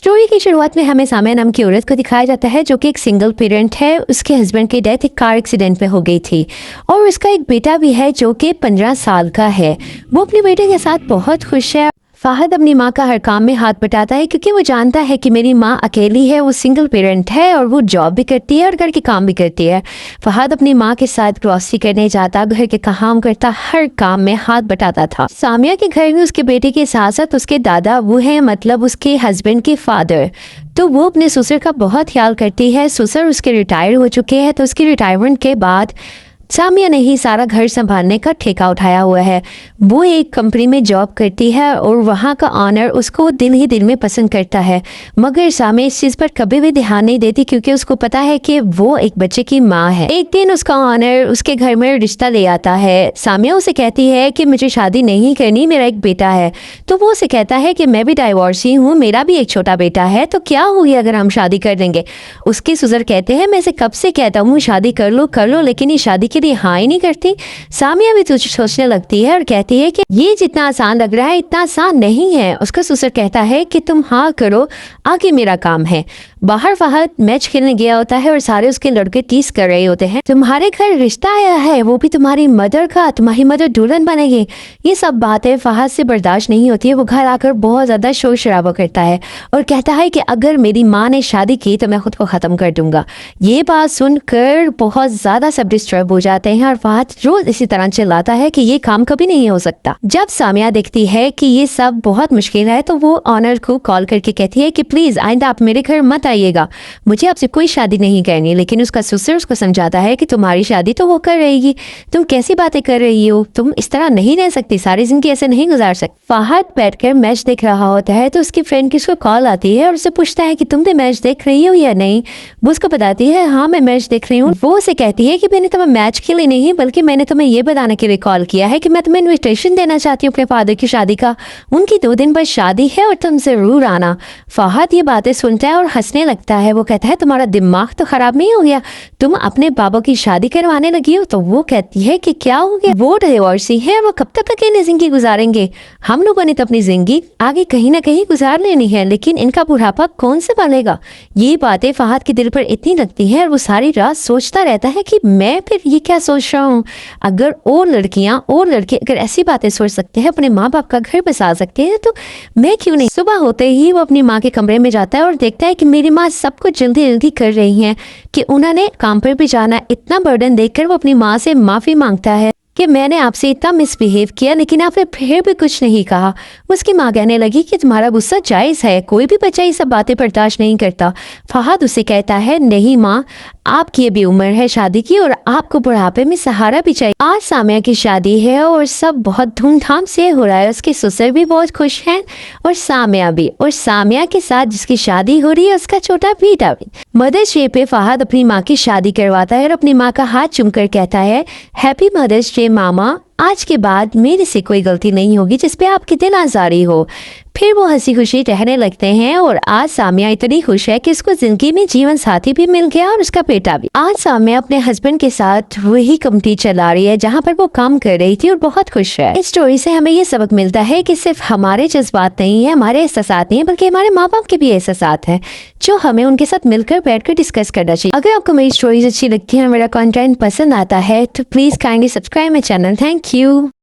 Story की शुरुआत में हमें सामिया नाम की औरत को दिखाया जाता है जो कि एक सिंगल पेरेंट है। उसके हस्बैंड की डेथ एक कार एक्सीडेंट में हो गई थी और उसका एक बेटा भी है जो कि 15 साल का है। वो अपने बेटे के साथ बहुत खुश है। फ़ाहद अपनी माँ का हर काम में हाथ बटाता है क्योंकि वो जानता है कि मेरी माँ अकेली है, वो सिंगल पेरेंट है और वो जॉब भी करती है और घर के काम भी करती है। फ़ाहद अपनी माँ के साथ ग्रॉसरी करने जाता, घर के काम करता, हर काम में हाथ बटाता था। सामिया के घर में उसके बेटे के साथ साथ उसके दादा वो हैं, मतलब उसके हस्बैंड के फादर। तो वो अपने ससुर का बहुत ख्याल करती है। ससुर उसके रिटायर हो चुके हैं, तो उसकी रिटायरमेंट के बाद सामिया ने ही सारा घर संभालने का ठेका उठाया हुआ है। वो एक कंपनी में जॉब करती है और वहाँ का ऑनर उसको दिल ही दिल में पसंद करता है, मगर सामिया इस चीज़ पर कभी भी ध्यान नहीं देती क्योंकि उसको पता है कि वो एक बच्चे की माँ है। एक दिन उसका ऑनर उसके घर में रिश्ता ले आता है। सामिया उसे कहती है कि मुझे शादी नहीं करनी, मेरा एक बेटा है। तो वो उसे कहता है कि मैं भी डाइवोर्सी हूँ, मेरा भी एक छोटा बेटा है, तो क्या हो गया अगर हम शादी कर देंगे। उसके ससुर कहते हैं मैं इसे कब से कहता हूँ शादी कर लो, लेकिन ये शादी के लिए हाँ ही नहीं करती। सामिया भी कुछ सोचने लगती है और कहती है कि ये जितना आसान लग रहा है इतना आसान नहीं है। उसका ससुर कहता है कि तुम हाँ करो, आगे मेरा काम है। बाहर फ़हद मैच खेलने गया होता है और सारे उसके लड़के टीज कर रहे होते हैं, तुम्हारे घर रिश्ता आया है, वो भी तुम्हारी मदर का, तुम्हारी मदर दुल्हन बनेगी। ये सब बातें फ़हद से बर्दाश्त नहीं होती है। वो घर आकर बहुत ज़्यादा शोर शराबा करता है और कहता है कि अगर मेरी माँ ने शादी की तो मैं खुद को ख़त्म कर दूंगा। ये बात सुनकर बहुत ज़्यादा सब डिस्टर्ब हो जाते हैं और फ़हद रोज इसी तरह चिल्लाता है कि ये काम कभी नहीं हो सकता। जब सामिया देखती है कि ये सब बहुत मुश्किल है तो वो ऑनर को कॉल करके कहती है कि प्लीज़ आइंदा आप मेरे घर मत आइएगा, मुझे आपसे कोई शादी नहीं करनी। लेकिन उसका ससुर उसको समझाता है कि तुम्हारी शादी तो वो कर रहेगी, तुम कैसी बातें कर रही हो, तुम इस तरह नहीं रह सकती, सारी जिंदगी ऐसे नहीं गुजार सकती। फ़हद बैठकर मैच देख रहा होता है तो उसकी फ्रेंड की उसको कॉल आती है और उससे पूछता है कि तुम तो मैच देख रही हो या नहीं। वो उसको बताती है हाँ मैं मैच देख रही हूँ। वो उसे कहती है कि मैंने तुम्हें मैच के लिए नहीं बल्कि मैंने तुम्हें ये बताने के लिए कॉल किया है कि मैं तुम्हें इन्विटेशन देना चाहती हूँ अपने फादर की शादी का। उनकी 2 दिन बाद शादी है और तुम जरूर आना। फ़हद ये बातें सुनता है और हंसने लगता है। वो कहता है तुम्हारा दिमाग तो खराब नहीं हो गया, तुम अपने बाबा की शादी करवाने लगी हो। तो वो कहती है कि क्या हो गया, वो डिवोर्सी है, वो कब तक अकेले जिंदगी गुजारेंगे, हम लोगों ने तो अपनी जिंदगी आगे कहीं ना कहीं गुजार लेनी है, लेकिन इनका बुढ़ापा कौन से पालेगा। ये बातें फ़हद के दिल पर इतनी लगती है और वो सारी रात सोचता रहता है कि मैं फिर ये क्या सोच रहा हूँ। अगर और लड़कियां और लड़के अगर ऐसी बातें सोच सकते हैं, अपने माँ बाप का घर बसा सकते हैं, तो मैं क्यों नहीं। सुबह होते ही वो अपनी माँ के कमरे में जाता है और देखता है कि मेरी माँ सब कुछ जल्दी जल्दी कर रही हैं कि उन्होंने काम पर भी जाना। इतना बर्डन देखकर वो अपनी माँ से माफ़ी मांगता है कि मैंने आपसे इतना मिसबिहेव किया लेकिन आपने फिर भी कुछ नहीं कहा। उसकी माँ कहने लगी कि तुम्हारा गुस्सा जायज़ है, कोई भी बच्चा ये सब बातें बर्दाश्त नहीं करता। फ़हद उसे कहता है नहीं माँ, आपकी अभी उम्र है शादी की और आपको बुढ़ापे में सहारा भी चाहिए। आज सामिया की शादी है और सब बहुत धूमधाम से हो रहा है। उसके ससुर भी बहुत खुश हैं और सामिया भी, और सामिया के साथ जिसकी शादी हो रही है उसका छोटा बेटा भी। मदर्स डे पे फ़हद अपनी माँ की शादी करवाता है और अपनी माँ का हाथ चूमकर कहता है हैप्पी मदर्स डे मामा, आज के बाद मेरे से कोई गलती नहीं होगी जिस पे आपके दिल आज़ारी हो। फिर वो हंसी खुशी रहने लगते हैं और आज सामिया इतनी खुश है कि उसको जिंदगी में जीवन साथी भी मिल गया और उसका बेटा भी। आज सामिया अपने हस्बैंड के साथ वही कंपनी चला रही है जहाँ पर वो काम कर रही थी और बहुत खुश है। इस स्टोरी से हमें ये सबक मिलता है कि सिर्फ हमारे जज्बात नहीं है, हमारे एहसासात नहीं है, बल्कि हमारे माँ बाप के भी एहसासात हैं जो हमें उनके साथ मिलकर बैठकर डिस्कस करना चाहिए। अगर आपको मेरी स्टोरीज अच्छी लगती है और मेरा कंटेंट पसंद आता है तो please kindly subscribe my channel. Thank you.